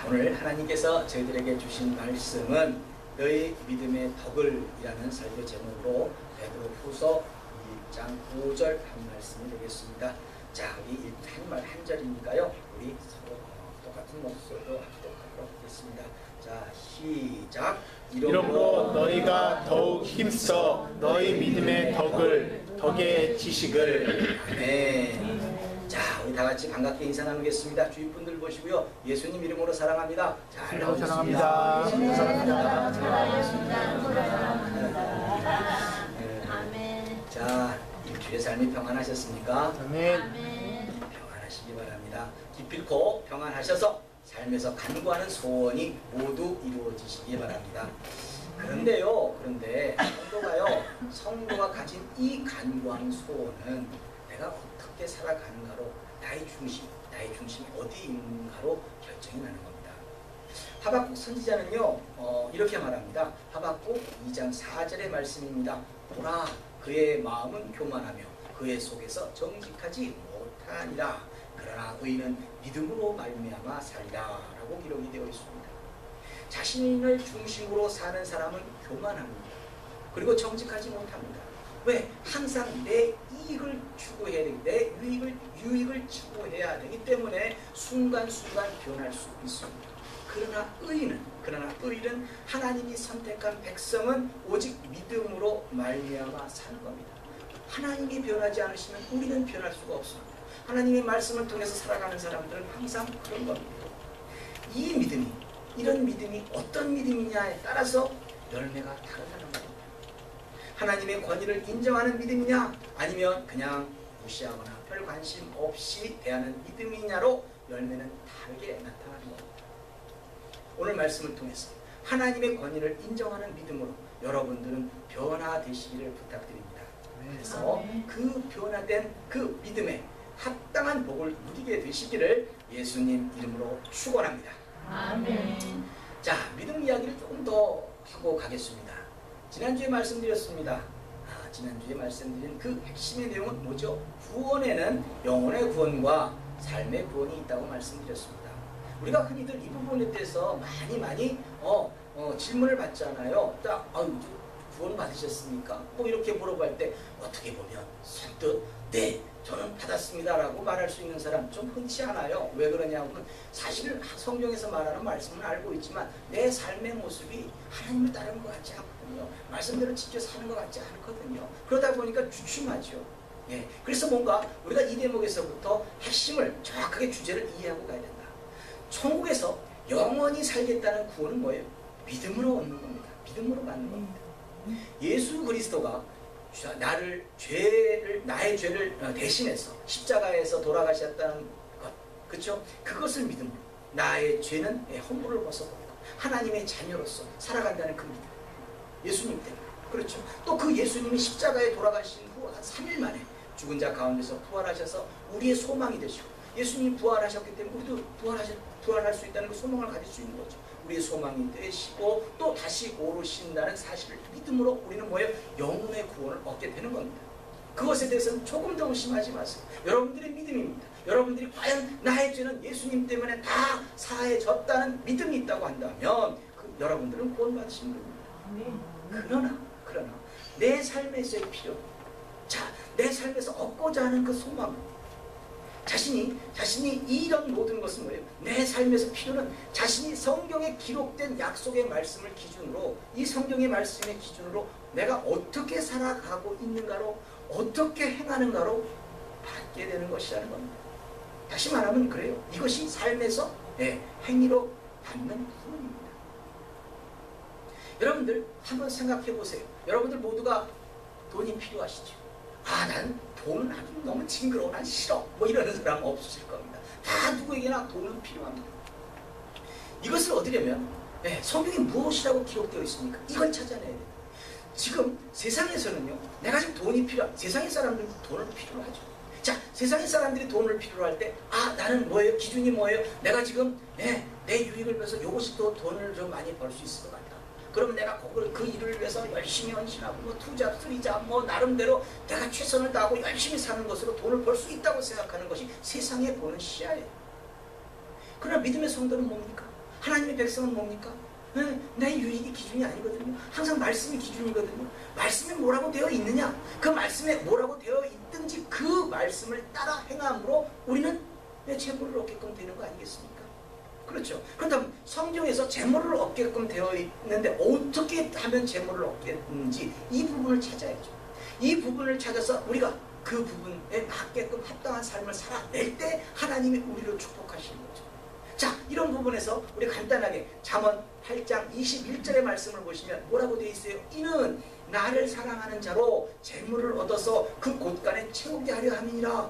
오늘 하나님께서 저희들에게 주신 말씀은 너희 믿음의 덕을 이라는 설교 제목으로 베드로후서 1장 5절 한 말씀이 되겠습니다. 자, 우리 한 절이니까요. 우리 서로 똑같은 목소리로 합독하도록 하겠습니다. 자, 시작. 이러므로 너희가 더욱 힘써 너희 믿음의 덕의 지식을. 아멘. 자, 우리 다 같이 반갑게 인사 나누겠습니다. 주위 분들 보시고요. 예수님 이름으로 사랑합니다. 잘 나오셨습니다. 사랑합니다. 아멘. 자, 일주일의 삶이 평안하셨습니까? 아멘. 평안하시기 바랍니다. 기필코 평안하셔서 삶에서 간구하는 소원이 모두 이루어지시기 바랍니다. 그런데 성도가 가진 이 간구하는 소원은 내가 어떻게 살아가는가로 나의 중심이 어디에 있는가로 결정이 나는 겁니다. 하박국 선지자는요 이렇게 말합니다. 하박국 2장 4절의 말씀입니다. 보라, 그의 마음은 교만하며 그의 속에서 정직하지 못하니라. 그러나 의인은 믿음으로 말미암아 살리라 라고 기록이 되어 있습니다. 자신을 중심으로 사는 사람은 교만합니다. 그리고 정직하지 못합니다. 왜? 항상 내 이익을 추구해야 되기, 내 유익을 추구해야 되기 때문에 순간순간 변할 수 있습니다. 그러나 의인은 하나님이 선택한 백성은 오직 믿음으로 말미암아 사는 겁니다. 하나님이 변하지 않으시면 우리는 변할 수가 없습니다. 하나님의 말씀을 통해서 살아가는 사람들은 항상 그런 겁니다. 이런 믿음이 어떤 믿음이냐에 따라서 열매가 다르다는 겁니다. 하나님의 권위를 인정하는 믿음이냐, 아니면 그냥 무시하거나 별 관심 없이 대하는 믿음이냐로 열매는 다르게 나타나는 겁니다. 오늘 말씀을 통해서 하나님의 권위를 인정하는 믿음으로 여러분들은 변화되시기를 부탁드립니다. 그래서 그 변화된 그 믿음에 합당한 복을 누리게 되시기를 예수님 이름으로 축원합니다. 아멘. 자, 믿음 이야기를 조금 더 하고 가겠습니다. 지난주에 말씀드렸습니다. 지난주에 말씀드린 그 핵심의 내용은 뭐죠? 구원에는 영혼의 구원과 삶의 구원이 있다고 말씀드렸습니다. 우리가 흔히들 이 부분에 대해서 많이 질문을 받잖아요. 구원 받으셨습니까? 뭐 이렇게 물어볼 때 어떻게 보면 선뜻 네, 저는 받았습니다 라고 말할 수 있는 사람 좀 흔치 않아요. 왜 그러냐면 사실 성경에서 말하는 말씀은 알고 있지만 내 삶의 모습이 하나님을 따르는 것 같지 않거든요. 말씀대로 지켜 사는 것 같지 않거든요. 그러다 보니까 주춤하죠. 예, 그래서 뭔가 우리가 이 대목에서부터 핵심을 정확하게 주제를 이해하고 가야 된다. 천국에서 영원히 살겠다는 구원은 뭐예요? 믿음으로 얻는 겁니다. 믿음으로 받는 겁니다. 예수 그리스도가 나의 죄를 대신해서 십자가에서 돌아가셨다는 것, 그렇죠? 그것을 믿음으로 나의 죄는 허물을 벗어버리고 하나님의 자녀로서 살아간다는 그 믿음, 예수님 때문에, 그렇죠? 또 그 예수님이 십자가에 돌아가신 후 한 3일 만에 죽은 자 가운데서 부활하셔서 우리의 소망이 되시고, 예수님이 부활하셨기 때문에 우리도 부활할 수 있다는 그 소망을 가질 수 있는 거죠. 우리의 소망이 되시고 또 다시 오르신다는 사실을 믿음으로 우리는 뭐예요? 영혼의 구원을 얻게 되는 겁니다. 그것에 대해서는 조금 더 의심하지 마세요. 여러분들의 믿음입니다. 여러분들이 과연 나의 죄는 예수님 때문에 다 사해졌다는 믿음이 있다고 한다면 여러분들은 구원받으신 겁니다. 그러나 내 삶에서의 필요, 내 삶에서 얻고자 하는 그 소망, 자신이 이런 모든 것은 뭐예요? 내 삶에서 필요는 자신이 성경에 기록된 약속의 말씀을 기준으로, 이 성경의 말씀의 기준으로 내가 어떻게 살아가고 있는가로, 어떻게 행하는가로 받게 되는 것이라는 겁니다. 다시 말하면 그래요. 이것이 삶에서 행위로 받는 구원입니다. 여러분들 한번 생각해 보세요. 여러분들 모두가 돈이 필요하시죠? 난 돈은 아주 너무 징그러워, 난 싫어, 뭐 이러는 사람 없으실 겁니다. 다 누구에게나 돈은 필요합니다. 이것을 얻으려면 성경이 무엇이라고 기록되어 있습니까? 이걸 찾아내야 돼요. 지금 세상에서는요, 내가 지금 돈이 필요한, 세상의 사람들도 돈을 필요로 하죠. 자, 세상의 사람들이 돈을 필요로 할 때 나는 뭐예요? 기준이 뭐예요? 내가 지금 내 유익을 위해서 이것이 더 돈을 좀 많이 벌 수 있을 것 같다. 그러면 내가 그 일을 위해서 열심히 헌신하고 뭐 투잡, 쓰리잡 뭐 나름대로 내가 최선을 다하고 열심히 사는 것으로 돈을 벌 수 있다고 생각하는 것이 세상에 보는 시야예요. 그러나 믿음의 성도는 뭡니까? 하나님의 백성은 뭡니까? 내 유익이 기준이 아니거든요. 항상 말씀이 기준이거든요. 말씀에 뭐라고 되어 있느냐? 그 말씀에 뭐라고 되어 있든지 그 말씀을 따라 행함으로 우리는 재물을 얻게끔 되는 거 아니겠습니까? 그렇죠. 그렇다면 성경에서 재물을 얻게끔 되어 있는데 어떻게 하면 재물을 얻겠는지 이 부분을 찾아야죠. 이 부분을 찾아서 우리가 그 부분에 맞게끔 합당한 삶을 살아낼 때 하나님이 우리를 축복하시는 거죠. 자, 이런 부분에서 우리 간단하게 잠언 8장 21절의 말씀을 보시면 뭐라고 되어 있어요? 이는 나를 사랑하는 자로 재물을 얻어서 그 곳간에 채우게 하려 함이니라.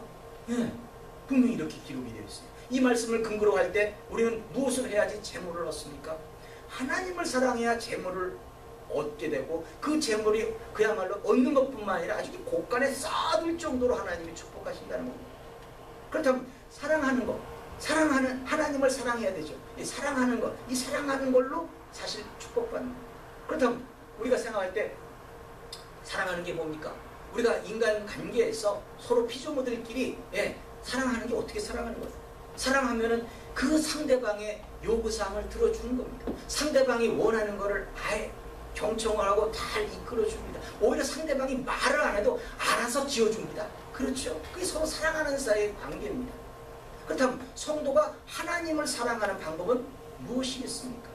분명히 이렇게 기록이 되어 있어요. 이 말씀을 근거로 할 때 우리는 무엇을 해야지 재물을 얻습니까? 하나님을 사랑해야 재물을 얻게 되고 그 재물이 그야말로 얻는 것뿐만 아니라 아주 곳간에 쌓아둘 정도로 하나님이 축복하신다는 겁니다. 그렇다면 사랑하는 것, 하나님을 사랑해야 되죠. 이 사랑하는 것, 이 사랑하는 걸로 사실 축복받는 것. 그렇다면 우리가 생각할 때 사랑하는 게 뭡니까? 우리가 인간 관계에서 서로 피조물들끼리 사랑하는 게 어떻게 사랑하는 거예요? 사랑하면은 그 상대방의 요구사항을 들어주는 겁니다. 상대방이 원하는 거를 아예 경청을 하고 잘 이끌어줍니다. 오히려 상대방이 말을 안 해도 알아서 지어줍니다. 그렇죠? 그게 서로 사랑하는 사이의 관계입니다. 그렇다면 성도가 하나님을 사랑하는 방법은 무엇이겠습니까?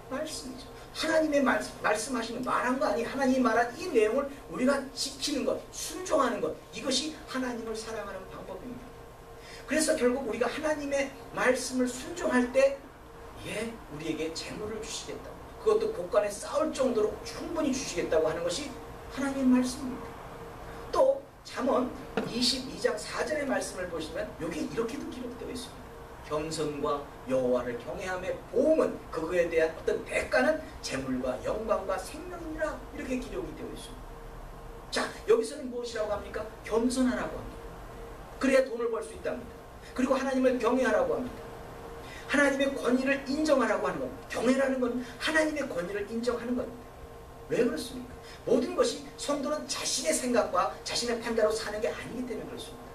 말씀이죠. 하나님의 말씀하시는 말한 거 아니에요. 하나님이 말한 이 내용을 우리가 지키는 것, 순종하는 것, 이것이 하나님을 사랑하는 방법입니다. 그래서 결국 우리가 하나님의 말씀을 순종할 때 우리에게 재물을 주시겠다. 그것도 곳간에 쌓을 정도로 충분히 주시겠다고 하는 것이 하나님의 말씀입니다. 또 잠언 22장 4절의 말씀을 보시면 여기 이렇게도 기록되어 있습니다. 겸손과 여호와를 경외함의 보응은 그거에 대한 어떤 대가는 재물과 영광과 생명이라 이렇게 기록이 되어 있습니다. 자, 여기서는 무엇이라고 합니까? 겸손하라고 합니다. 그래야 돈을 벌 수 있답니다. 그리고 하나님을 경외하라고 합니다. 하나님의 권위를 인정하라고 하는 겁니다. 경외라는 건 하나님의 권위를 인정하는 겁니다. 왜 그렇습니까? 모든 것이 성도는 자신의 생각과 자신의 판단으로 사는 게 아니기 때문에 그렇습니다.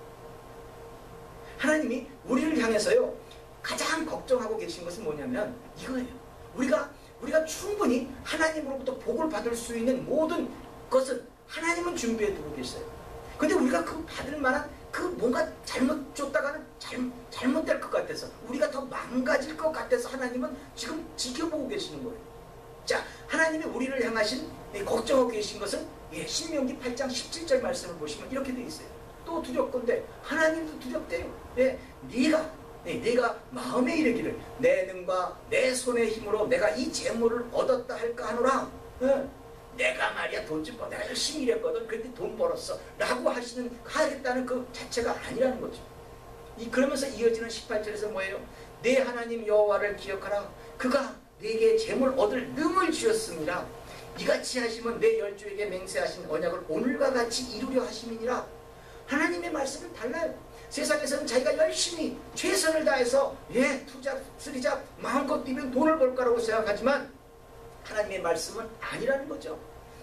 하나님이 우리를 향해서요 가장 걱정하고 계신 것은 뭐냐면 이거예요. 우리가 충분히 하나님으로부터 복을 받을 수 있는 모든 것은 하나님은 준비해 두고 계세요. 근데 우리가 그 받을 만한 그 뭔가 잘못 줬다가는 잘못될 것 같아서 우리가 더 망가질 것 같아서 하나님은 지금 지켜보고 계시는 거예요. 자, 하나님이 우리를 향하신 걱정하고 계신 것은 신명기 8장 17절 말씀을 보시면 이렇게 되어 있어요. 또 두렵건대 하나님도 두렵대요. 네가 마음에 이르기를 내 능과 내 손의 힘으로 내가 이 재물을 얻었다 할까 하노라. 내가 말이야 돈좀 벌어. 내가 열심히 일했거든. 그런데 돈 벌었어. 라고 하겠다는 그 자체가 아니라는 거죠. 그러면서 이어지는 18절에서 뭐예요? 내 하나님 여호와를 기억하라. 그가 네게 재물 얻을 능을 주셨습니다. 이같이 하시면 내 열조에게 맹세하신 언약을 오늘과 같이 이루려 하심이니라. 하나님의 말씀은 달라요. 세상에서는 자기가 열심히 최선을 다해서 투잡, 쓰리잡 마음껏 뛰면 돈을 벌 거라고 생각하지만 하나님의 말씀은 아니라는 거죠.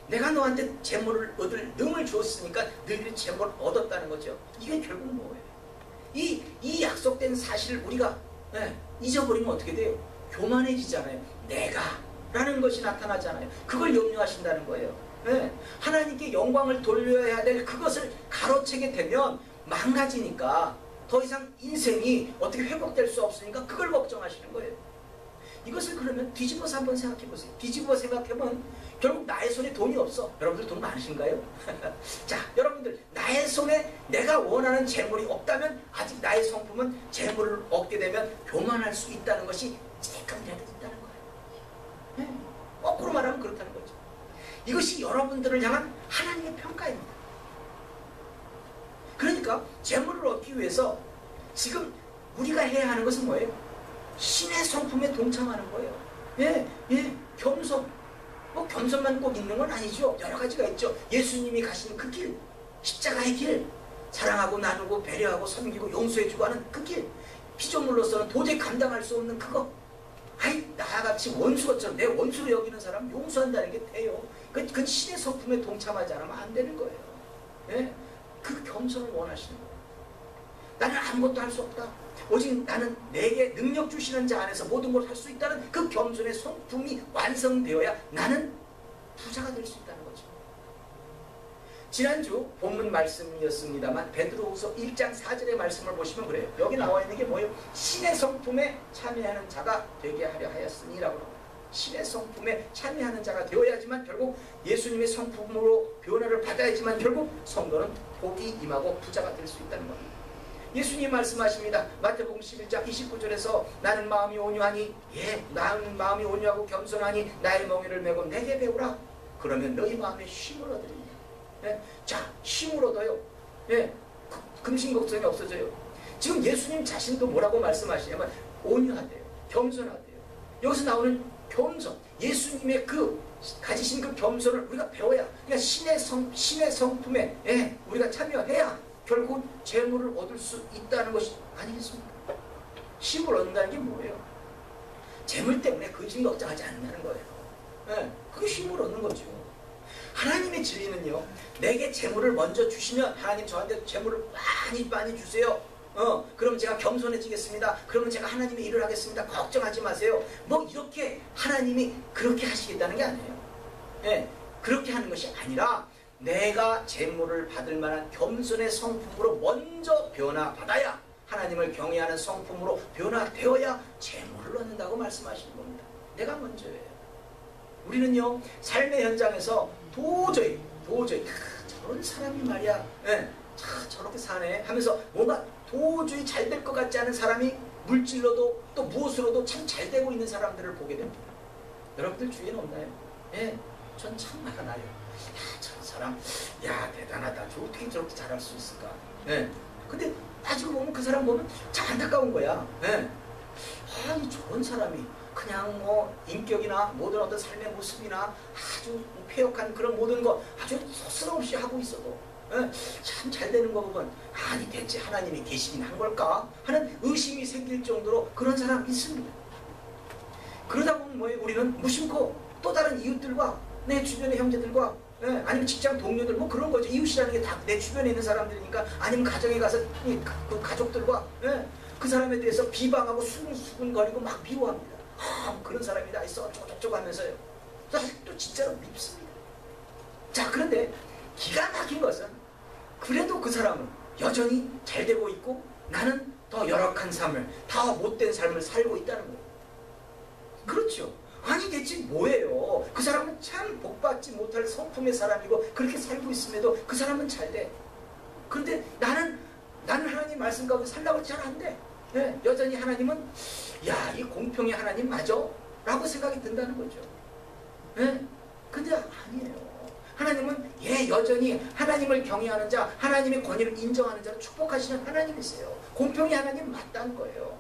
내가 너한테 재물을 얻을 능을 주었으니까 너희들이 재물을 얻었다는 거죠. 이게 결국 뭐예요? 이 약속된 사실을 우리가 잊어버리면 어떻게 돼요? 교만해지잖아요. 라는 것이 나타나잖아요. 그걸 염려하신다는 거예요. 하나님께 영광을 돌려야 될 그것을 가로채게 되면 망가지니까 더 이상 인생이 어떻게 회복될 수 없으니까 그걸 걱정하시는 거예요. 이것을 그러면 뒤집어서 한번 생각해 보세요. 뒤집어 생각해보면 결국 나의 손에 돈이 없어. 여러분들 돈 많으신가요? 자, 여러분들 나의 손에 내가 원하는 재물이 없다면 아직 나의 성품은 재물을 얻게 되면 교만할 수 있다는 것이 쬐끔이라도 있다는 거예요. 거꾸로 말하면 그렇다는 거죠. 이것이 여러분들을 향한 하나님의 평가입니다. 그러니까 재물을 얻기 위해서 지금 우리가 해야 하는 것은 뭐예요? 신의 성품에 동참하는 거예요. 겸손. 겸손만 꼭 있는 건 아니죠. 여러 가지가 있죠. 예수님이 가신 그 길, 십자가의 길, 사랑하고 나누고 배려하고 섬기고 용서해주고 하는 그 길, 피조물로서는 도저히 감당할 수 없는 그거. 나같이 원수처럼 내 원수로 여기는 사람 용서한다는 게 돼요. 그 신의 성품에 동참하지 않으면 안 되는 거예요. 그 겸손을 원하시는 거예요. 나는 아무것도 할 수 없다. 오직 나는 내게 능력 주시는 자 안에서 모든 걸 할 수 있다는 그 겸손의 성품이 완성되어야 나는 부자가 될 수 있다는 거죠. 지난주 본문 말씀이었습니다만 베드로후서 1장 4절의 말씀을 보시면 그래요. 여기 나와 있는 게 뭐예요? 신의 성품에 참여하는 자가 되게 하려 하였으니라고 나와요. 신의 성품에 참여하는 자가 되어야지만 결국 예수님의 성품으로 변화를 받아야지만 결국 성도는 복이 임하고 부자가 될 수 있다는 겁니다. 예수님 말씀하십니다. 마태복음 11장 29절에서 나는 마음이 온유하니 나는 마음이 온유하고 겸손하니 나의 멍에를 메고 내게 배우라. 그러면 너희 마음에 쉼을 얻으리니. 자, 쉼을 얻어요. 금신 걱정이 없어져요. 지금 예수님 자신도 뭐라고 말씀하시냐면 온유하대요. 겸손하대요. 여기서 나오는 겸손, 예수님의 그 가지신 그 겸손을 우리가 배워야, 그러니까 신의 성품에 우리가 참여해야 결국 재물을 얻을 수 있다는 것이 아니겠습니까? 쉼을 얻는다는 게 뭐예요? 재물 때문에 근심 걱정하지 않는다는 거예요. 그게 쉼을 얻는 거죠. 하나님의 진리는요, 내게 재물을 먼저 주시면 하나님 저한테 재물을 많이 주세요. 그러면 제가 겸손해지겠습니다. 그러면 제가 하나님의 일을 하겠습니다. 걱정하지 마세요. 뭐 이렇게 하나님이 그렇게 하시겠다는 게 아니에요. 그렇게 하는 것이 아니라 내가 재물을 받을 만한 겸손의 성품으로 먼저 변화받아야, 하나님을 경외하는 성품으로 변화되어야 재물을 얻는다고 말씀하시는 겁니다. 내가 먼저예요. 우리는요, 삶의 현장에서 도저히 저런 사람이 말이야, 저렇게 사네 하면서 뭔가 도저히 잘 될 것 같지 않은 사람이 물질로도 또 무엇으로도 참 잘 되고 있는 사람들을 보게 됩니다. 여러분들 주위에는 없나요? 전 참 많아요. 저런 사람, 대단하다. 어떻게 저렇게 잘할 수 있을까? 근데 따지고 보면 그 사람 보면 참 안타까운 거야. 저런 사람이 그냥 뭐 인격이나 모든 어떤 삶의 모습이나 아주 폐역한 그런 모든 거 아주 서스럼없이 하고 있어도 참 잘 되는 거 보면 아니 대체 하나님이 계시긴 한 걸까 하는 의심이 생길 정도로 그런 사람이 있습니다. 그러다 보면 뭐예요? 우리는 무심코 또 다른 이웃들과 내 주변의 형제들과 아니면 직장 동료들 뭐 그런 거죠. 이웃이라는 게 다 내 주변에 있는 사람들이니까, 아니면 가정에 가서 그 가족들과 그 사람에 대해서 비방하고 수근수근거리고 막 미워합니다. 그런 사람이 다 있어 어쩌고저쩌고 하면서요. 또 진짜로 밉습니다. 자, 그런데 기가 막힌 것은 그래도 그 사람은 여전히 잘 되고 있고 나는 더 열악한 삶을, 더 못된 삶을 살고 있다는 거예요. 그렇죠. 아니 대체 뭐예요? 그 사람은 참 복받지 못할 성품의 사람이고 그렇게 살고 있음에도 그 사람은 잘 돼. 그런데 나는 하나님 말씀 가운데 살라고 잘 안 돼. 여전히 하나님은 이 공평의 하나님 맞아? 라고 생각이 든다는 거죠. 근데 아니에요. 하나님은 여전히 하나님을 경외하는 자, 하나님의 권위를 인정하는 자를 축복하시는 하나님이세요. 공평의 하나님 맞다는 거예요.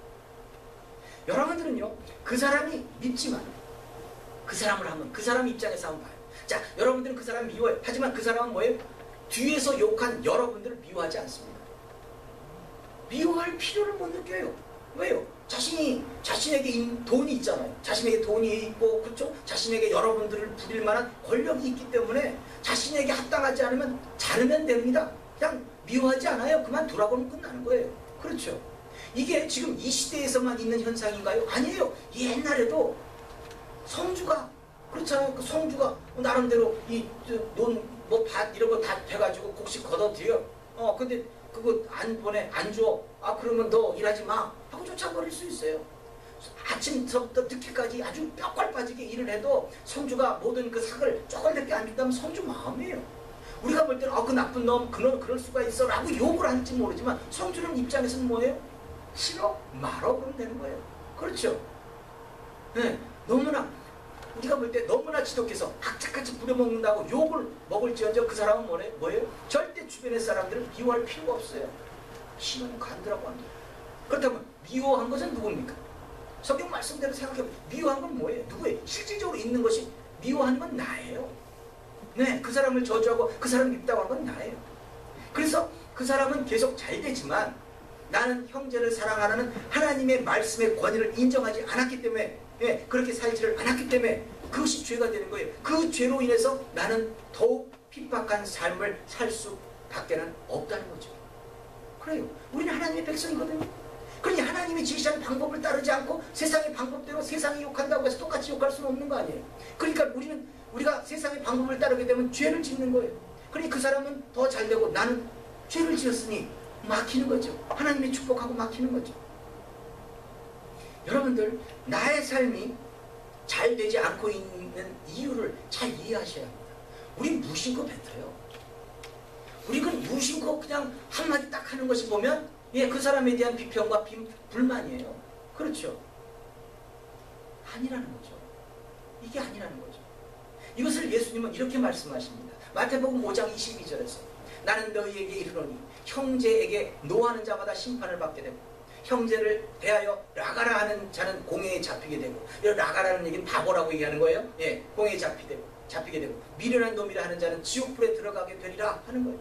여러분들은요, 그 사람이 밉지만 그 사람을 하면 그 사람 입장에서 한번 봐요. 자, 여러분들은 그 사람 미워요. 하지만 그 사람은 뭐예요? 뒤에서 욕한 여러분들을 미워하지 않습니다. 미워할 필요를 못 느껴요. 왜요? 자신에게 돈이 있잖아요. 자신에게 돈이 있고, 그렇죠? 자신에게 여러분들을 부릴 만한 권력이 있기 때문에 자신에게 합당하지 않으면 자르면 됩니다. 그냥 미워하지 않아요. 그만두라고는 끝나는 거예요. 그렇죠? 이게 지금 이 시대에서만 있는 현상인가요? 아니에요. 옛날에도 성주가, 그렇잖아요. 그 성주가 나름대로 밭 이런 거 다 돼가지고 곡식 걷어들여. 근데 그거 안 보내, 안 줘. 그러면 너 일하지 마. 하고 쫓아버릴 수 있어요. 아침부터 늦게까지 아주 뼈골 빠지게 일을 해도 성주가 모든 그 삭을 쪼글밖에 안 준다면 성주 마음이에요. 우리가 볼 때는 그 나쁜 놈, 그놈 그럴 수가 있어 라고 욕을 할지 모르지만 성주는 입장에서는 뭐예요? 싫어? 말어 그러면 되는 거예요. 그렇죠? 너무나 우리가 볼 때 너무나 지독해서 악착같이 부려먹는다고 욕을 먹을지언정 그 사람은 뭐예요? 절대 주변의 사람들을 미워할 필요가 없어요. 신은 간다라고 합니다. 그렇다면 미워한 것은 누굽니까? 성경 말씀대로 생각해보면 미워한 건 뭐예요? 누구예요? 실질적으로 있는 것이 미워하는 건 나예요. 그 사람을 저주하고 그 사람을 밉다고 하는 건 나예요. 그래서 그 사람은 계속 잘 되지만 나는 형제를 사랑하는 하나님의 말씀의 권위를 인정하지 않았기 때문에, 그렇게 살지를 않았기 때문에 그것이 죄가 되는 거예요. 그 죄로 인해서 나는 더욱 핍박한 삶을 살 수밖에는 없다는 거죠. 그래요. 우리는 하나님의 백성이거든요. 그러니 하나님이 지시한 방법을 따르지 않고 세상의 방법대로 세상이 욕한다고 해서 똑같이 욕할 수는 없는 거 아니에요. 그러니까 우리가 세상의 방법을 따르게 되면 죄를 짓는 거예요. 그러니 그 사람은 더 잘되고 나는 죄를 지었으니 막히는 거죠. 하나님의 축복하고 막히는 거죠. 여러분들, 나의 삶이 잘 되지 않고 있는 이유를 잘 이해하셔야 합니다. 우리 무심코 뱉어요. 우리 그 무심코 그냥 한마디 딱 하는 것이 보면 그 사람에 대한 비평과 불만이에요. 그렇죠? 아니라는 거죠. 이게 아니라는 거죠. 이것을 예수님은 이렇게 말씀하십니다. 마태복음 5장 22절에서 나는 너희에게 이르노니 형제에게 노하는 자마다 심판을 받게 되고 형제를 대하여 라가라 하는 자는 공회에 잡히게 되고, 라가라는 얘기는 바보라고 얘기하는 거예요. 공회에 잡히게 되고 미련한 놈이라 하는 자는 지옥불에 들어가게 되리라 하는 거예요.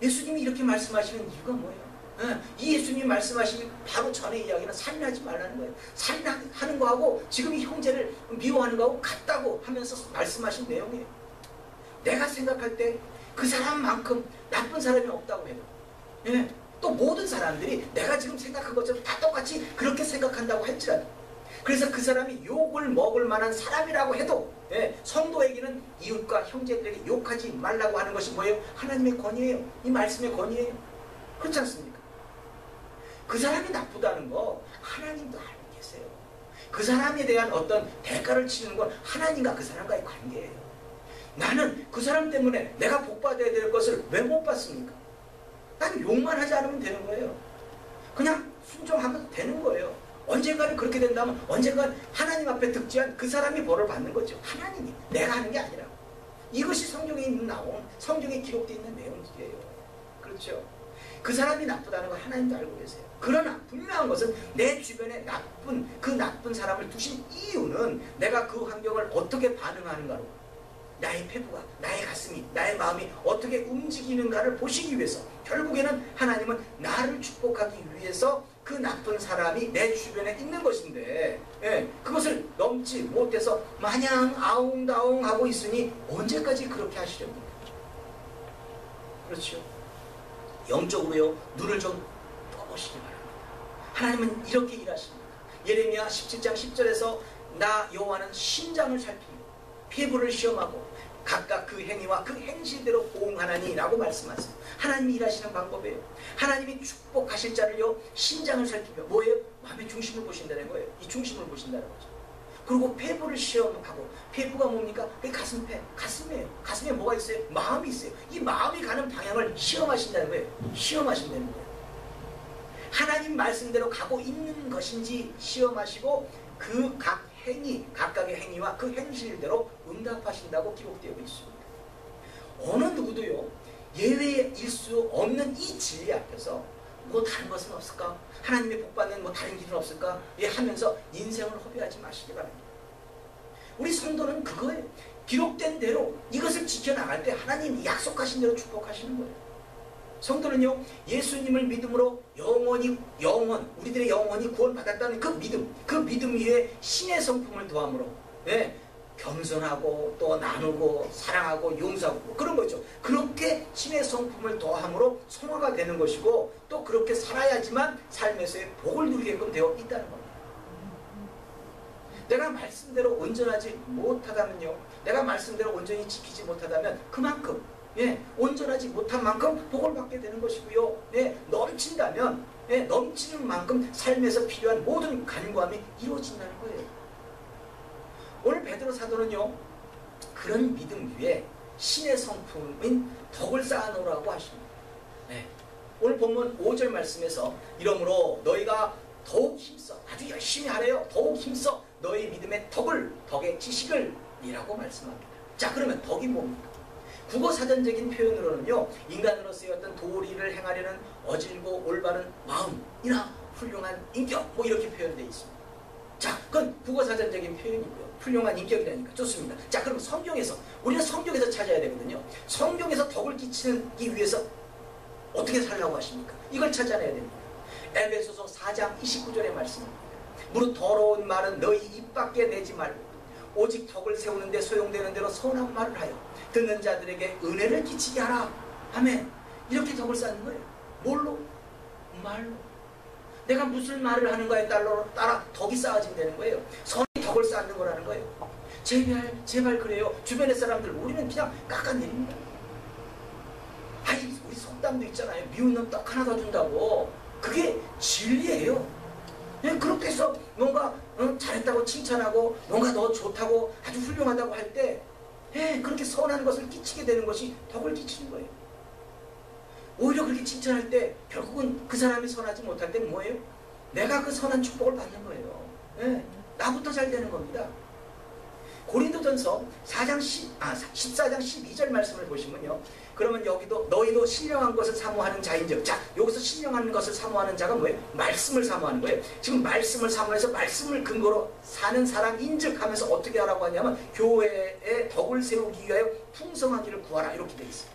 예수님이 이렇게 말씀하시는 이유가 뭐예요? 이 예수님이 말씀하시는 바로 전의 이야기는 살인하지 말라는 거예요. 살인하는 거하고 지금 이 형제를 미워하는 거하고 같다고 하면서 말씀하신 내용이에요. 내가 생각할 때 그 사람만큼 나쁜 사람이 없다고 해요. 또 모든 사람들이 내가 지금 생각한 것처럼 다 똑같이 그렇게 생각한다고 할지라도, 그래서 그 사람이 욕을 먹을 만한 사람이라고 해도 성도에게는 이웃과 형제들에게 욕하지 말라고 하는 것이 뭐예요? 하나님의 권위예요. 이 말씀의 권위예요. 그렇지 않습니까? 그 사람이 나쁘다는 거 하나님도 알고 계세요. 그 사람에 대한 어떤 대가를 치르는 건 하나님과 그 사람과의 관계예요. 나는 그 사람 때문에 내가 복받아야 될 것을 왜 못 받습니까? 난 욕만 하지 않으면 되는 거예요. 그냥 순종하면 되는 거예요. 언젠가는 그렇게 된다면 언젠가는 하나님 앞에 득지한 그 사람이 벌을 받는 거죠. 하나님이, 내가 하는 게 아니라. 이것이 성경에 나온, 성경에 기록되어 있는 내용이에요. 그렇죠? 그 사람이 나쁘다는 거 하나님도 알고 계세요. 그러나 분명한 것은 내 주변에 그 나쁜 사람을 두신 이유는 내가 그 환경을 어떻게 반응하는가로, 나의 폐부가, 나의 가슴이, 나의 마음이 어떻게 움직이는가를 보시기 위해서, 결국에는 하나님은 나를 축복하기 위해서 그 나쁜 사람이 내 주변에 있는 것인데, 그것을 넘지 못해서 마냥 아웅다웅하고 있으니 언제까지 그렇게 하시렵니까? 그렇죠? 영적으로요, 눈을 좀 떠보시기 바랍니다. 하나님은 이렇게 일하십니다. 예레미야 17장 10절에서 나 여호와는 심장을 살피고 피부를 시험하고 각각 그 행위와 그 행실대로 보응하나니 라고 말씀하세요. 하나님이 일하시는 방법이에요. 하나님이 축복하실 자를요, 심장을 살피며, 뭐예요? 마음의 중심을 보신다는 거예요. 이 중심을 보신다는 거죠. 그리고 폐부를 시험하고, 폐부가 뭡니까? 그게 가슴이에요. 가슴에 뭐가 있어요? 마음이 있어요. 이 마음이 가는 방향을 시험하신다는 거예요. 시험하신다는 거예요. 하나님 말씀대로 가고 있는 것인지 시험하시고 그 각각의 행위와 그 행실대로 응답하신다고 기록되어 있습니다. 어느 누구도요, 예외일 수 없는 이 진리 앞에서 뭐 다른 것은 없을까? 하나님의 복받는 뭐 다른 길은 없을까? 하면서 인생을 허비하지 마시기 바랍니다. 우리 성도는 그거예요. 기록된 대로 이것을 지켜나갈 때 하나님이 약속하신 대로 축복하시는 거예요. 성도는요, 예수님을 믿음으로 우리들의 영혼이 구원받았다는 그 믿음 위에 신의 성품을 더함으로, 겸손하고 또 나누고 사랑하고 용서하고 그런 거죠. 그렇게 신의 성품을 더함으로 성화가 되는 것이고, 또 그렇게 살아야지만 삶에서의 복을 누리게끔 되어 있다는 겁니다. 내가 말씀대로 온전하지 못하다면요, 내가 말씀대로 온전히 지키지 못하다면 그만큼 온전하지 못한 만큼 복을 받게 되는 것이고요. 넘친다면 넘치는 만큼 삶에서 필요한 모든 간구함이 이루어진다는 거예요. 오늘 베드로 사도는요, 그런 믿음 위에 신의 성품인 덕을 쌓아놓으라고 하십니다. 오늘 본문 5절 말씀에서 이러므로 너희가 더욱 힘써, 아주 열심히 하래요. 더욱 힘써 너희 믿음의 덕의 지식을 이라고 말씀합니다. 자, 그러면 덕이 뭡니까? 국어사전적인 표현으로는요, 인간으로서의 어떤 도리를 행하려는 어질고 올바른 마음이나 훌륭한 인격, 뭐 이렇게 표현되어 있습니다. 자, 그건 국어사전적인 표현이고요. 훌륭한 인격이라니까 좋습니다. 자, 그럼 우리는 성경에서 찾아야 되거든요. 성경에서 덕을 끼치기 위해서 어떻게 살라고 하십니까? 이걸 찾아내야 됩니다. 에베소서 4장 29절의 말씀입니다. 무릇 더러운 말은 너희 입 밖에 내지 말고 오직 덕을 세우는 데 소용되는 대로 선한 말을 하여 듣는 자들에게 은혜를 끼치게 하라. 아멘. 이렇게 덕을 쌓는 거예요. 뭘로? 말로. 내가 무슨 말을 하는가에 따라 덕이 쌓아진다는 거예요. 선이 덕을 쌓는 거라는 거예요. 제발 그래요. 주변의 사람들 우리는 그냥 깎아내립니다. 아니 우리 속담도 있잖아요. 미운 놈 떡 하나 더 준다고. 그게 진리예요. 그렇게 해서 뭔가 잘했다고 칭찬하고 뭔가 너 좋다고 아주 훌륭하다고 할 때 그렇게 선한 것을 끼치게 되는 것이 덕을 끼치는 거예요. 오히려 그렇게 칭찬할 때 결국은 그 사람이 선하지 못할 때 뭐예요? 내가 그 선한 축복을 받는 거예요. 나부터 잘 되는 겁니다. 고린도전서 14장 12절 말씀을 보시면요. 그러면 여기도 너희도 신령한 것을 사모하는 자인즉. 자, 여기서 신령한 것을 사모하는 자가 뭐예요? 말씀을 사모하는 거예요. 지금 말씀을 사모해서 말씀을 근거로 사는 사람인즉 하면서 어떻게 하라고 하냐면 교회에 덕을 세우기 위하여 풍성하기를 구하라 이렇게 되어 있어요.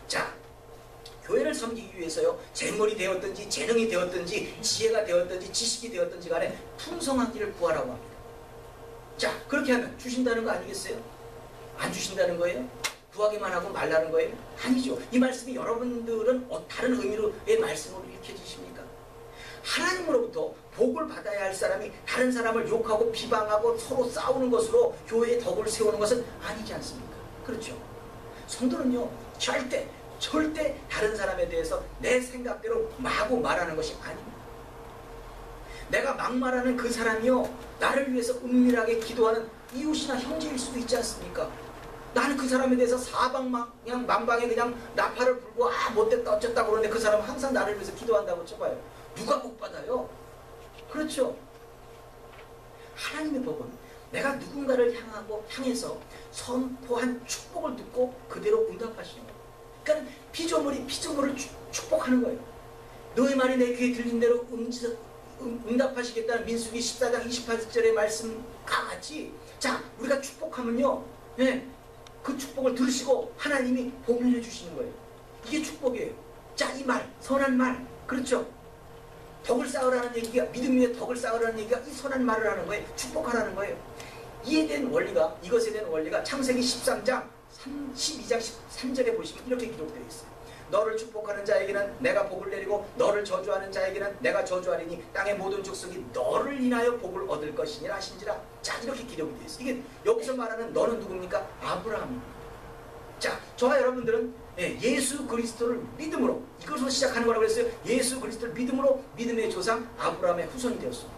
자, 교회를 섬기기 위해서요. 재물이 되었든지 재능이 되었든지 지혜가 되었든지 지식이 되었든지 간에 풍성하기를 구하라고 합니다. 자, 그렇게 하면 주신다는 거 아니겠어요? 안 주신다는 거예요? 구하기만 하고 말라는 거예요? 아니죠. 이 말씀이 여러분들은 다른 의미로의 말씀으로 읽혀지십니까? 하나님으로부터 복을 받아야 할 사람이 다른 사람을 욕하고 비방하고 서로 싸우는 것으로 교회의 덕을 세우는 것은 아니지 않습니까? 그렇죠. 성도는요. 절대 다른 사람에 대해서 내 생각대로 마구 말하는 것이 아닙니다. 내가 막 말하는 그 사람이요. 나를 위해서 은밀하게 기도하는 이웃이나 형제일 수도 있지 않습니까? 나는 그 사람에 대해서 그냥 만방에 그냥 나팔을 불고 못됐다 어쨌다 그러는데 그 사람은 항상 나를 위해서 기도한다고 쳐봐요. 누가 복 받아요? 그렇죠. 하나님의 복은 내가 누군가를 향해서 선포한 축복을 듣고 그대로 응답하시는 거예요. 그러니까 피조물을 축복하는 거예요. 너의 말이 내 귀에 들린 대로 응답하시겠다는 민수기 14장 28절의 말씀과 같이 자 우리가 축복하면요. 그 축복을 들으시고 하나님이 복을 해주시는 거예요. 이게 축복이에요. 자, 이 말, 선한 말, 그렇죠? 덕을 쌓으라는 얘기가, 믿음 위에 덕을 쌓으라는 얘기가 이 선한 말을 하는 거예요. 축복하라는 거예요. 이것에 대한 원리가 창세기 13장 12장 13절에 보시면 이렇게 기록되어 있어요. 너를 축복하는 자에게는 내가 복을 내리고 너를 저주하는 자에게는 내가 저주하리니 땅의 모든 족속이 너를 인하여 복을 얻을 것이니라 하신지라. 자, 이렇게 기록이 되어 있어요. 이게 여기서 말하는 너는 누굽니까? 아브라함입니다. 자, 저와 여러분들은 예수 그리스도를 믿음으로 이것으로 시작하는 거라고 했어요. 예수 그리스도를 믿음으로 믿음의 조상 아브라함의 후손이 되었습니다.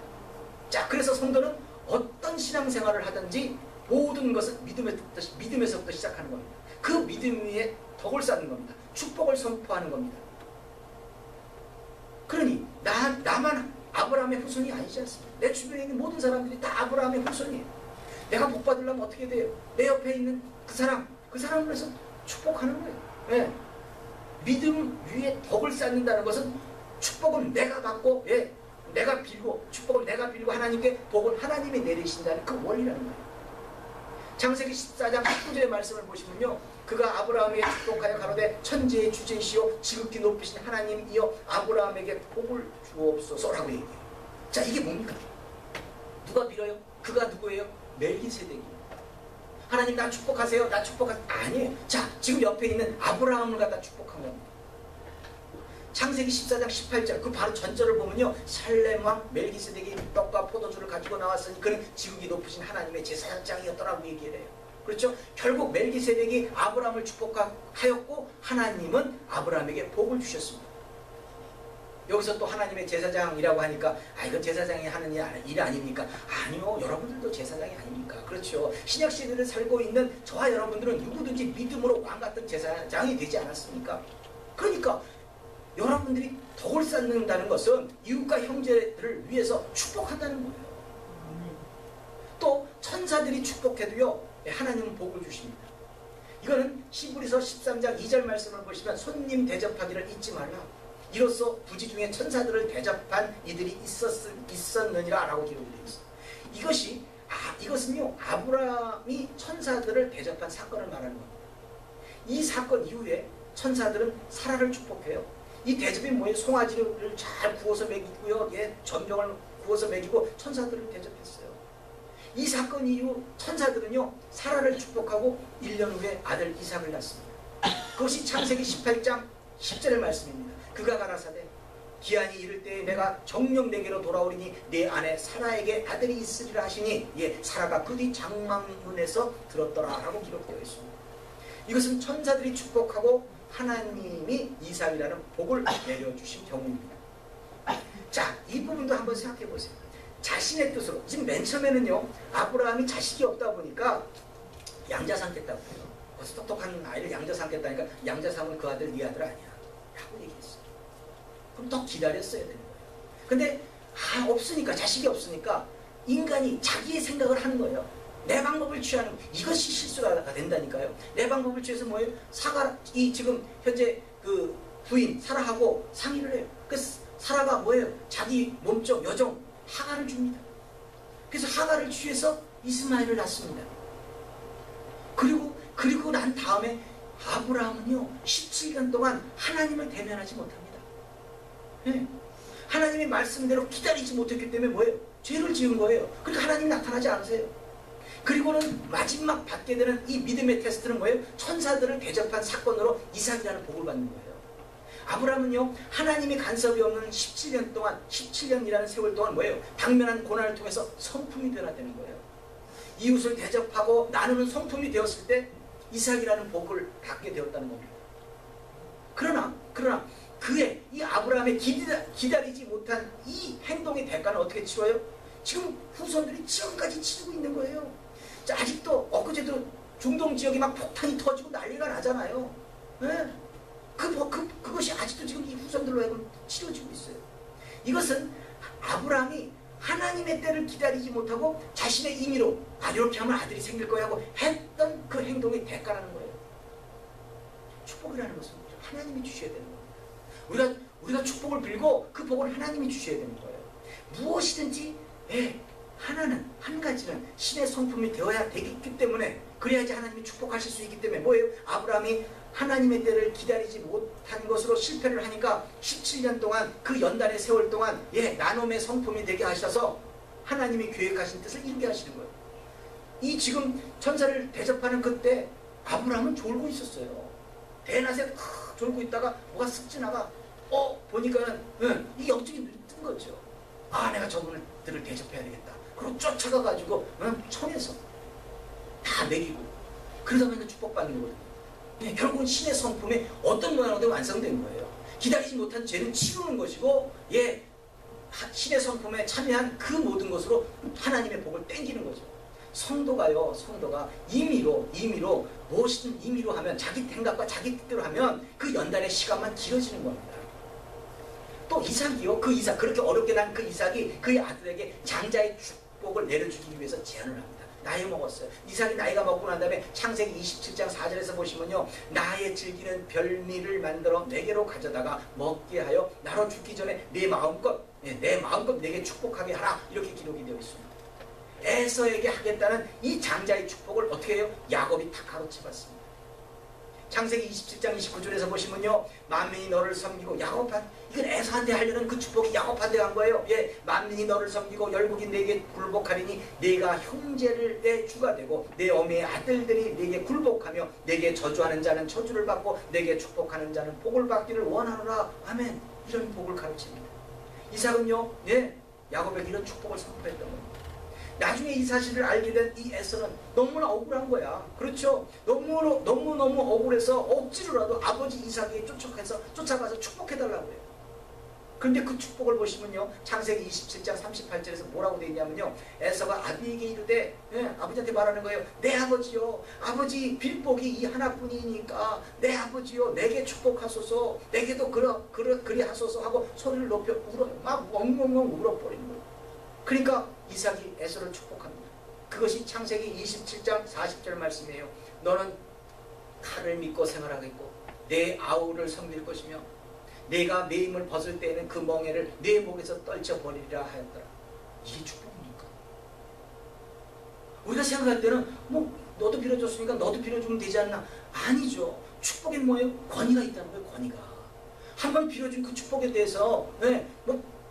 자, 그래서 성도는 어떤 신앙생활을 하든지 모든 것은 믿음에서부터 시작하는 겁니다. 그 믿음 위에 덕을 쌓는 겁니다. 축복을 선포하는 겁니다. 그러니 나만 아브라함의 후손이 아니지 않습니까? 내 주변에 있는 모든 사람들이 다 아브라함의 후손이에요. 내가 복 받으려면 어떻게 돼요? 내 옆에 있는 그 사람을 해서 축복하는 거예요. 믿음 위에 덕을 쌓는다는 것은 축복은 내가 받고 내가 빌고 축복을 내가 빌고 하나님께 복을 하나님이 내리신다는 그 원리라는 거예요. 창세기 14장 19절의 말씀을 보시면요. 그가 아브라함에게 축복하여 가로되 천지의 주제이시오 지극히 높으신 하나님이여 아브라함에게 복을 주옵소서라고 얘기해요. 자, 이게 뭡니까? 누가 빌어요? 그가 누구예요? 멜기세덱이에요. 하나님 나 축복하세요. 나 아니에요. 자, 지금 옆에 있는 아브라함을 갖다 축복한 겁니다. 창세기 14장 18절 그 바로 전절을 보면요. 살렘 왕 멜기세덱이 떡과 포도주를 가지고 나왔으니 그는 지극히 높으신 하나님의 제사장이었더라고 얘기를 해요. 그렇죠? 결국 멜기세덱이 아브라함을 축복하였고 하나님은 아브라함에게 복을 주셨습니다. 여기서 또 하나님의 제사장이라고 하니까 이건 제사장이 하는 일 아닙니까? 아니요. 여러분들도 제사장이 아닙니까? 그렇죠. 신약시대를 살고 있는 저와 여러분들은 누구든지 믿음으로 왕같은 제사장이 되지 않았습니까? 그러니까 여러분들이 덕을 쌓는다는 것은 이웃과 형제들을 위해서 축복한다는 거예요. 또 천사들이 축복해도요. 하나님은 복을 주십니다. 이거는 히브리서 13장 2절 말씀을 보시면 손님 대접하기를 잊지 말라. 이로써 부지 중에 천사들을 대접한 이들이 있었느니라 라고 기록이 되어 있어요. 이것은요. 아브라함이 천사들을 대접한 사건을 말하는 겁니다. 이 사건 이후에 천사들은 사라를 축복해요. 이 대접이 뭐예요? 송아지를 잘 구워서 먹이고요. 전병을 구워서 먹이고 천사들을 대접했어요. 이 사건 이후 천사들은요. 사라를 축복하고 1년 후에 아들 이삭을 낳습니다. 그것이 창세기 18장 10절의 말씀입니다. 그가 가라사대 기한이 이를 때에 내가 정녕 내게로 돌아오리니 내 안에 사라에게 아들이 있으리라 하시니 예, 사라가 그 뒤 장막문에서 들었더라 라고 기록되어 있습니다. 이것은 천사들이 축복하고 하나님이 이삭이라는 복을 내려주신 경우입니다. 자, 이 부분도 한번 생각해 보세요. 자신의 뜻으로, 지금 맨 처음에는요, 아브라함이 자식이 없다 보니까 양자 삼겠다고 해요. 그래서 똑똑한 아이를 양자 삼겠다니까 양자 삼은 그 아들 네 아들 아니야 라고 얘기했어요. 그럼 더 기다렸어야 되는 거예요. 근데 없으니까, 자식이 없으니까 인간이 자기의 생각을 하는 거예요. 내 방법을 취하는, 이것이 실수가 된다니까요. 내 방법을 취해서 뭐예요? 지금 현재 그 부인 사라하고 상의를 해요. 그래서 사라가 뭐예요? 자기 몸종 여종 하가를 줍니다. 그래서 하가를 취해서 이스마엘을 낳습니다. 그리고 난 다음에 아브라함은요 17년 동안 하나님을 대면하지 못합니다. 네. 하나님의 말씀대로 기다리지 못했기 때문에 뭐예요? 죄를 지은 거예요. 그러니까 하나님이 나타나지 않으세요. 그리고는 마지막 받게 되는 이 믿음의 테스트는 뭐예요? 천사들을 대접한 사건으로 이삭이라는 복을 받는 거예요. 아브라함은요 하나님의 간섭이 없는 17년 동안, 17년이라는 세월 동안 뭐예요? 당면한 고난을 통해서 성품이 변화되는 거예요. 이웃을 대접하고 나누는 성품이 되었을 때 이삭이라는 복을 받게 되었다는 겁니다. 그러나 그의 이 아브라함의 기다리지 못한 이 행동의 대가는 어떻게 치러요? 지금 후손들이 지금까지 치르고 있는 거예요. 자, 아직도 엊그제도 중동 지역이 막 폭탄이 터지고 난리가 나잖아요. 네? 그것이 아직도 지금 이 후손들로 하여금 치러지고 있어요. 이것은 아브라함이 하나님의 때를 기다리지 못하고 자신의 임의로 이렇게 하면 아들이 생길 거야 하고 했던 그 행동의 대가라는 거예요. 축복이라는 것은 하나님이 주셔야 되는 겁니다. 우리가 축복을 빌고 그 복을 하나님이 주셔야 되는 거예요. 무엇이든지 하나는, 한 가지는 신의 성품이 되어야 되기 때문에, 그래야지 하나님이 축복하실 수 있기 때문에 뭐예요? 아브라함이 하나님의 때를 기다리지 못한 것으로 실패를 하니까 17년 동안, 그 연단의 세월 동안 나눔의 성품이 되게 하셔서 하나님이 계획하신 뜻을 이루게 하시는 거예요. 이 지금 천사를 대접하는 그때 아브라함은 졸고 있었어요. 대낮에 졸고 있다가 뭐가 쓱 지나가 보니까는 이 영적인 눈이 뜬 거죠. 내가 저분들을 대접해야 되겠다. 그리고 쫓아가가지고 청해서 다 먹이고 그러다 보니까 축복받는 거거든요. 결국은 신의 성품이 어떤 모양으로 완성된 거예요. 기다리지 못한 죄는 치우는 것이고 신의 성품에 참여한 그 모든 것으로 하나님의 복을 땡기는 거죠. 성도가 임의로 무엇이든 임의로 하면, 자기 생각과 자기 뜻대로 하면 그 연단의 시간만 길어지는 겁니다. 또 이삭이요, 그 이삭, 그렇게 어렵게 난 그 이삭이 그의 아들에게 장자의 축복을 내려주기 위해서 제안을 합니다. 나이 먹었어요. 이삭이 나이가 먹고 난 다음에 창세기 27장 4절에서 보시면요, 나의 즐기는 별미를 만들어 내게로 가져다가 먹게 하여 나로 죽기 전에 내 마음껏 내게 축복하게 하라, 이렇게 기록이 되어 있습니다. 에서에게 하겠다는 이 장자의 축복을 어떻게 해요? 야곱이 다 가로채봤습니다. 창세기 27장 29절에서 보시면요, 만민이 너를 섬기고 이건 에서한테 하려는 그 축복이 야곱한테 간 거예요. 만민이 너를 섬기고 열국이 내게 굴복하리니 네가 형제를 내 주가 되고 내 어미의 아들들이 내게 굴복하며 내게 저주하는 자는 저주를 받고 내게 축복하는 자는 복을 받기를 원하노라. 아멘. 이런 복을 가르칩니다. 이삭은요, 야곱에게 이런 축복을 선포했던 겁니다. 나중에 이 사실을 알게 된 이 에서는 너무나 억울한 거야. 그렇죠? 너무너무 억울해서 억지로라도 아버지 이삭에게 쫓아가서 축복해달라고 해요. 그런데 그 축복을 보시면요, 창세기 27장 38절에서 뭐라고 되어 있냐면요, 에서가 아비에게 이르되, 아버지한테 말하는 거예요. 내 아버지요, 아버지 빌복이 이 하나뿐이니까 내 아버지요, 내게 축복하소서, 내게도 그리 하소서 하고 소리를 높여 울어요. 막 엉엉엉 울어버리는 거예요. 그러니까 이삭이 에서를 축복합니다. 그것이 창세기 27장 40절 말씀이에요. 너는 칼을 믿고 생활하겠고 내 아우를 섬길 것이며 내가 내 힘을 벗을 때에는 그 멍에를 내 목에서 떨쳐버리리라 하였더라. 이게 축복입니까? 우리가 생각할 때는 너도 빌어줬으니까 너도 빌어주면 되지 않나? 아니죠. 축복엔 뭐예요? 권위가 있다는 거예요. 권위가. 한번 빌어준 그 축복에 대해서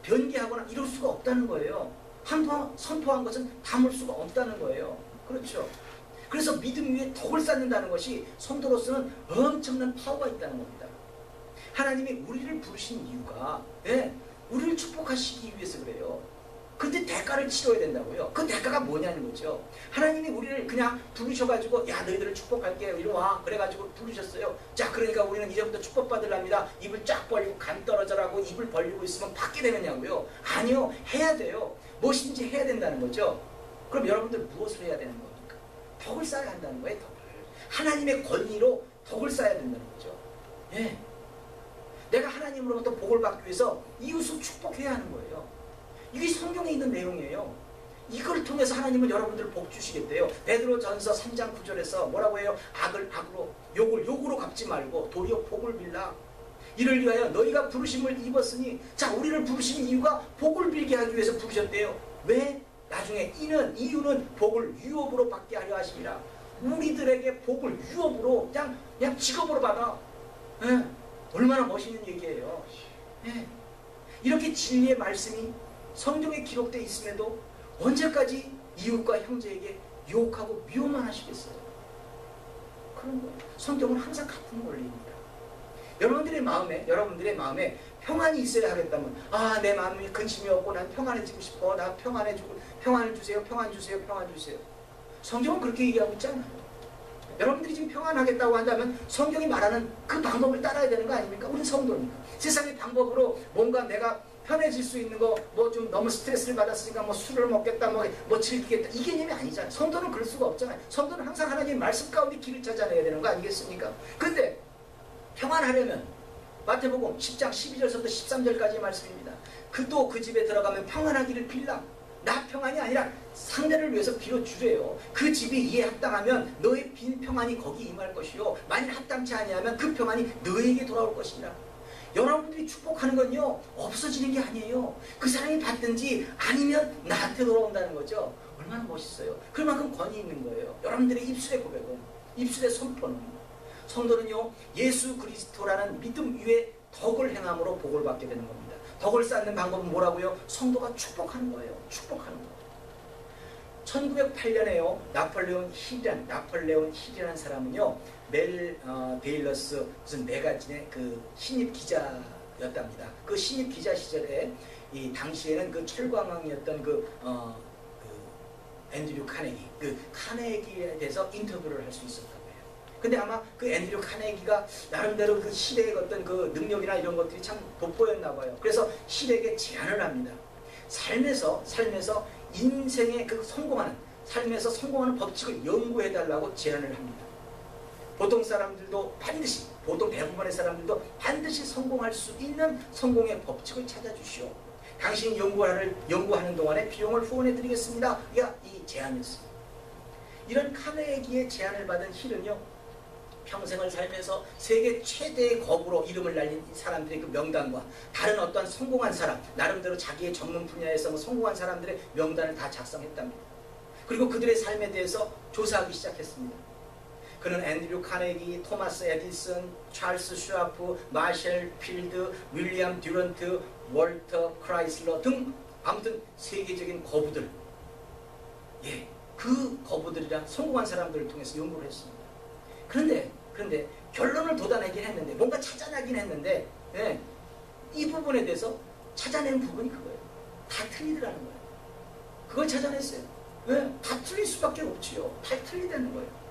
변개하거나 이럴 수가 없다는 거예요. 한번 선포한 것은 담을 수가 없다는 거예요. 그렇죠? 그래서 믿음 위에 덕을 쌓는다는 것이 성도로서는 엄청난 파워가 있다는 겁니다. 하나님이 우리를 부르신 이유가 우리를 축복하시기 위해서 그래요. 근데 대가를 치러야 된다고요. 그 대가가 뭐냐는 거죠. 하나님이 우리를 그냥 부르셔가지고 야 너희들을 축복할게 이리 와 그래가지고 부르셨어요. 자 그러니까 우리는 이제부터 축복받으랍니다. 입을 쫙 벌리고 간 떨어져라고 입을 벌리고 있으면 받게 되느냐고요. 아니요. 해야 돼요. 무엇인지 해야 된다는 거죠. 그럼 여러분들 무엇을 해야 되는 겁니까? 덕을 쌓아야 한다는 거예요. 덕을. 하나님의 권위로 덕을 쌓아야 된다는 거죠. 예. 내가 하나님으로부터 복을 받기 위해서 이웃을 축복해야 하는 거예요. 이게 성경에 있는 내용이에요. 이걸 통해서 하나님은 여러분들 복 주시겠대요. 베드로전서 3장 9절에서 뭐라고 해요? 악을 악으로 욕을 욕으로 갚지 말고 도리어 복을 빌라. 이를 위하여 너희가 부르심을 입었으니 자 우리를 부르신 이유가 복을 빌게 하기 위해서 부르셨대요. 왜? 나중에 이유는 복을 유업으로 받게 하려 하심이라. 우리들에게 복을 유업으로 그냥 직업으로 받아. 예. 얼마나 멋있는 얘기예요. 예. 이렇게 진리의 말씀이 성경에 기록되어 있음에도 언제까지 이웃과 형제에게 유혹하고 미워만 하시겠어요? 그런 거예요. 성경은 항상 같은 원리입니다. 여러분들의 마음에 평안이 있어야 하겠다면 내 마음에 근심이 없고 난 평안해지고 싶어. 나 평안을 주세요. 평안 주세요. 성경은 그렇게 얘기하고 있잖아요. 여러분들이 지금 평안하겠다고 한다면 성경이 말하는 그 방법을 따라야 되는 거 아닙니까? 우린 성도니까. 세상의 방법으로 뭔가 내가 편해질 수 있는 거, 뭐 좀 너무 스트레스를 받았으니까 뭐 술을 먹겠다, 뭐 즐기겠다. 이 개념이 아니잖아요. 성도는 그럴 수가 없잖아요. 성도는 항상 하나님의 말씀 가운데 길을 찾아내야 되는 거 아니겠습니까? 그런데 평안하려면 마태복음 10장 12절부터 13절까지의 말씀입니다. 그도 그 집에 들어가면 평안하기를 빌라. 나 평안이 아니라 상대를 위해서 빌어주래요. 그 집이 이에 합당하면 너의 빈 평안이 거기 임할 것이요. 만일 합당치 아니하면 그 평안이 너에게 돌아올 것이라. 여러분들이 축복하는 건요 없어지는 게 아니에요. 그 사람이 받든지 아니면 나한테 돌아온다는 거죠. 얼마나 멋있어요. 그만큼 권위 있는 거예요. 여러분들의 입술의 고백은, 입술의 선포는, 성도는요 예수 그리스도라는 믿음 위에 덕을 행함으로 복을 받게 되는 겁니다. 덕을 쌓는 방법은 뭐라고요? 성도가 축복하는 거예요. 축복하는 거. 1908년에요 나폴레온 힐이라는 사람은요 멜 데일러스 무슨 매거진의 그 신입 기자였답니다. 그 신입 기자 시절에 이 당시에는 그 철광왕이었던 그 앤드류 카네기, 그 카네기에 대해서 인터뷰를 할 수 있었다고 해요. 근데 아마 그 앤드류 카네기가 나름대로 그 힐의 어떤 그 능력이나 이런 것들이 참 돋보였나 봐요. 그래서 힐에게 제안을 합니다. 삶에서 인생의 그 삶에서 성공하는 법칙을 연구해달라고 제안을 합니다. 보통 대부분의 사람들도 반드시 성공할 수 있는 성공의 법칙을 찾아주시오. 당신이 연구하는 동안에 비용을 후원해드리겠습니다. 이 제안이었습니다. 이런 카네기의 제안을 받은 힐은요 평생을 살면서 세계 최대의 거부로 이름을 날린 사람들의 그 명단과 다른 어떠한 성공한 사람, 나름대로 자기의 전문 분야에서 성공한 사람들의 명단을 다 작성했답니다. 그리고 그들의 삶에 대해서 조사하기 시작했습니다. 그는 앤드류 카네기, 토마스 에디슨, 찰스 슈아프, 마셜 필드, 윌리엄 듀런트, 월터 크라이슬러 등 아무튼 세계적인 거부들, 그 거부들이랑 성공한 사람들을 통해서 연구를 했습니다. 그런데 결론을 돋아내긴 했는데, 뭔가 찾아내긴 했는데, 이 부분에 대해서 찾아낸 부분이 그거예요. 다 틀리더라는 거예요. 그걸 찾아냈어요. 다 틀릴 수밖에 없지요. 다 틀리다는 거예요.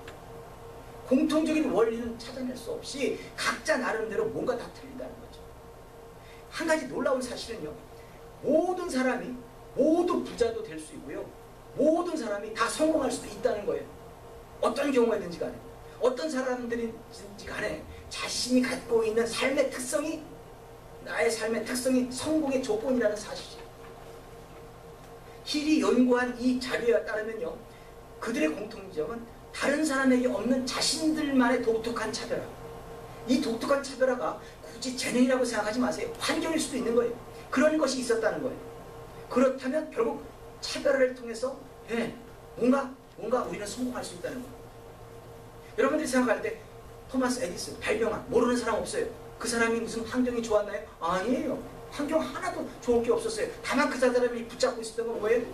공통적인 원리는 찾아낼 수 없이 각자 나름대로 뭔가 다 틀린다는 거죠. 한 가지 놀라운 사실은요, 모든 사람이 모두 부자도 될 수 있고요, 모든 사람이 다 성공할 수도 있다는 거예요. 어떤 경우에든지 간에, 어떤 사람들인지 간에 자신이 갖고 있는 삶의 특성이, 나의 삶의 특성이 성공의 조건이라는 사실이에요. 힐이 연구한 이 자료에 따르면요, 그들의 공통점은 다른 사람에게 없는 자신들만의 독특한 차별화. 이 독특한 차별화가 굳이 재능이라고 생각하지 마세요. 환경일 수도 있는 거예요. 그런 것이 있었다는 거예요. 그렇다면 결국 차별화를 통해서 뭔가 우리는 성공할 수 있다는 거예요. 여러분들이 생각할 때 토마스 에디슨, 발명한, 모르는 사람 없어요. 그 사람이 무슨 환경이 좋았나요? 아니에요. 환경 하나도 좋은 게 없었어요. 다만 그 사람이 붙잡고 있었던 건 뭐예요?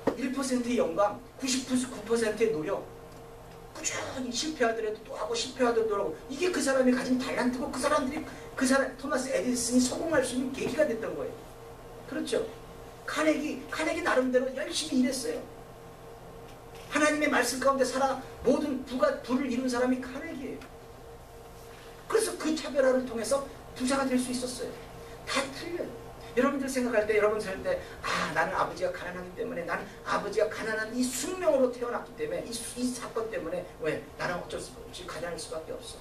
1%의 영감, 99%의 노력, 꾸준히 실패하더라도 또 하고 실패하더라도 또 하고 이게 그 사람이 가진 달란트고 그 사람들이 토마스 에디슨이 성공할 수 있는 계기가 됐던 거예요. 그렇죠? 카네기 나름대로 열심히 일했어요. 하나님의 말씀 가운데 살아 모든 부를 이룬 사람이 카네기예요. 그래서 그 차별화를 통해서 부자가 될 수 있었어요. 다 틀려요. 여러분들 생각할 때, 여러분 살 때, 나는 아버지가 가난하기 때문에, 나는 아버지가 가난한 이 숙명으로 태어났기 때문에, 이 사건 때문에, 왜? 나는 어쩔 수 없이 가난할 수밖에 없어.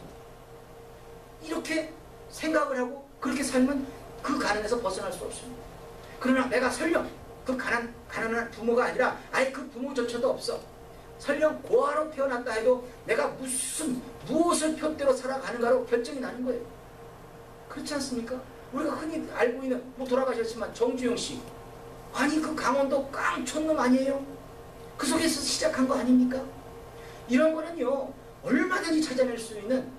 이렇게 생각을 하고, 그렇게 살면 그 가난에서 벗어날 수 없습니다. 그러나 내가 설령 그 가난한 부모가 아니라, 아예 그 부모조차도 없어. 설령 고아로 태어났다 해도 내가 무엇을 표대로 살아가는가로 결정이 나는 거예요. 그렇지 않습니까? 우리가 흔히 알고 있는 돌아가셨지만 정주영 씨, 아니 그 강원도 깡촌놈 아니에요? 그 속에서 시작한 거 아닙니까? 이런 거는요 얼마든지 찾아낼 수 있는,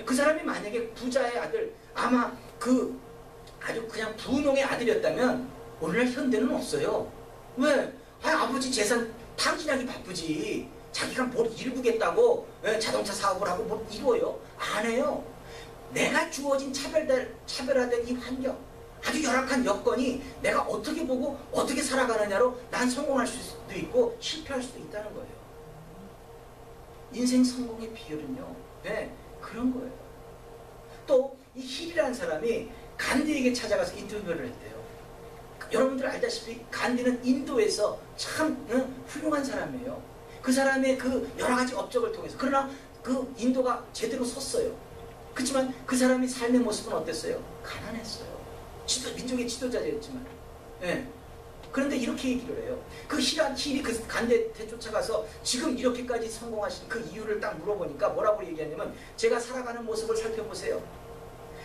그 사람이 만약에 부자의 아들, 아마 그 아주 그냥 부농의 아들이었다면 오늘날 현대는 없어요. 왜? 아버지 재산 탕진하기 바쁘지, 자기가 뭘 이루겠다고 자동차 사업을 하고 뭘 이루어요? 안 해요. 내가 주어진 차별화된 이 환경, 아주 열악한 여건이 내가 어떻게 보고 어떻게 살아가느냐로 난 성공할 수도 있고 실패할 수도 있다는 거예요. 인생 성공의 비결은요, 그런 거예요. 또 이 힐이라는 사람이 간디에게 찾아가서 인터뷰를 했대요. 여러분들 알다시피 간디는 인도에서 참 훌륭한 사람이에요. 그 사람의 그 여러 가지 업적을 통해서, 그러나 그 인도가 제대로 섰어요. 그렇지만 그 사람이 삶의 모습은 어땠어요? 가난했어요. 민족의 지도자였지만. 그런데 이렇게 얘기를 해요. 그 힐이 그 간디한테 쫓아가서 지금 이렇게까지 성공하신 그 이유를 딱 물어보니까 뭐라고 얘기하냐면, 제가 살아가는 모습을 살펴보세요.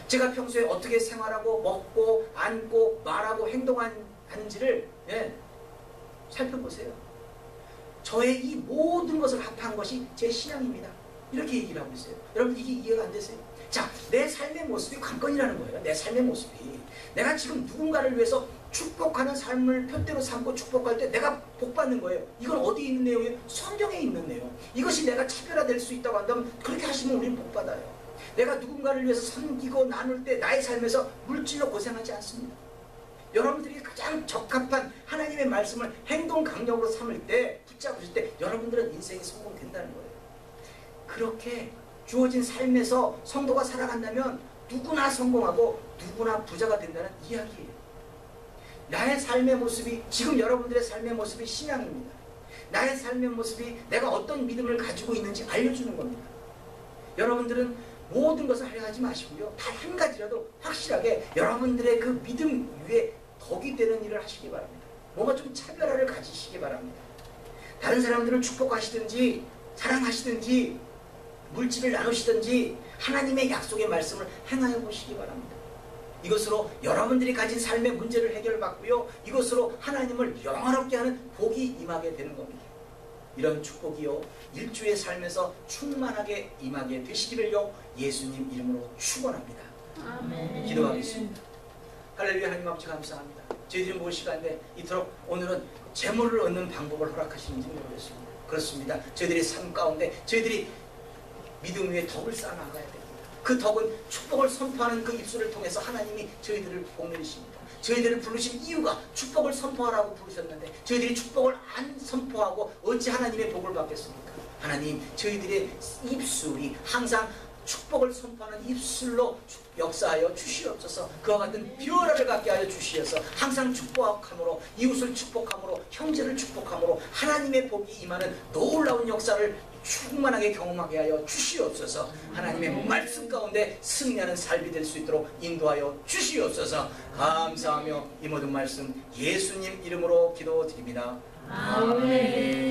제가 평소에 어떻게 생활하고 먹고 앉고 말하고 행동하는지를 살펴보세요. 저의 이 모든 것을 합한 것이 제 신앙입니다. 이렇게 얘기를 하고 있어요. 여러분 이게 이해가 안 되세요? 자, 내 삶의 모습이 관건이라는 거예요. 내 삶의 모습이. 내가 지금 누군가를 위해서 축복하는 삶을 표대로 삼고 축복할 때 내가 복받는 거예요. 이건 어디에 있는 내용이에요? 성경에 있는 내용. 이것이 내가 차별화될 수 있다고 한다면 그렇게 하시면 우리는 복받아요. 내가 누군가를 위해서 섬기고 나눌 때 나의 삶에서 물질로 고생하지 않습니다. 여러분들이 가장 적합한 하나님의 말씀을 행동 강력으로 삼을 때, 붙잡으실 때 여러분들은 인생이 성공된다는 거예요. 그렇게 주어진 삶에서 성도가 살아간다면 누구나 성공하고 누구나 부자가 된다는 이야기예요. 나의 삶의 모습이, 지금 여러분들의 삶의 모습이 신앙입니다. 나의 삶의 모습이 내가 어떤 믿음을 가지고 있는지 알려주는 겁니다. 여러분들은 모든 것을 하려 하지 마시고요, 단 한 가지라도 확실하게 여러분들의 그 믿음 위에 덕이 되는 일을 하시기 바랍니다. 뭔가 좀 차별화를 가지시기 바랍니다. 다른 사람들을 축복하시든지 사랑하시든지 물질을 나누시든지 하나님의 약속의 말씀을 행하여 보시기 바랍니다. 이것으로 여러분들이 가진 삶의 문제를 해결받고요, 이것으로 하나님을 영화롭게 하는 복이 임하게 되는 겁니다. 이런 축복이요, 일주의 삶에서 충만하게 임하게 되시기를요 예수님 이름으로 축원합니다. 아멘. 기도하겠습니다. 할렐루야. 하나님 아버지 감사합니다. 저희들이 모을 시간인데 이토록 오늘은 재물을 얻는 방법을 허락하시는지 모르겠습니다. 그렇습니다. 저희들의 삶 가운데 저희들이 믿음 위에 덕을 쌓아나가야 됩니다. 그 덕은 축복을 선포하는 그 입술을 통해서 하나님이 저희들을 복내리십니다. 저희들을 부르신 이유가 축복을 선포하라고 부르셨는데 저희들이 축복을 안 선포하고 어찌 하나님의 복을 받겠습니까? 하나님, 저희들의 입술이 항상 축복을 선포하는 입술로 역사하여 주시옵소서. 그와 같은 비오라를 갖게 하여 주시어서 항상 축복함으로, 이웃을 축복함으로, 형제를 축복함으로 하나님의 복이 임하는 놀라운 역사를 충만하게 경험하게 하여 주시옵소서. 하나님의 말씀 가운데 승리하는 삶이 될 수 있도록 인도하여 주시옵소서. 감사하며 이 모든 말씀 예수님 이름으로 기도드립니다. 아멘.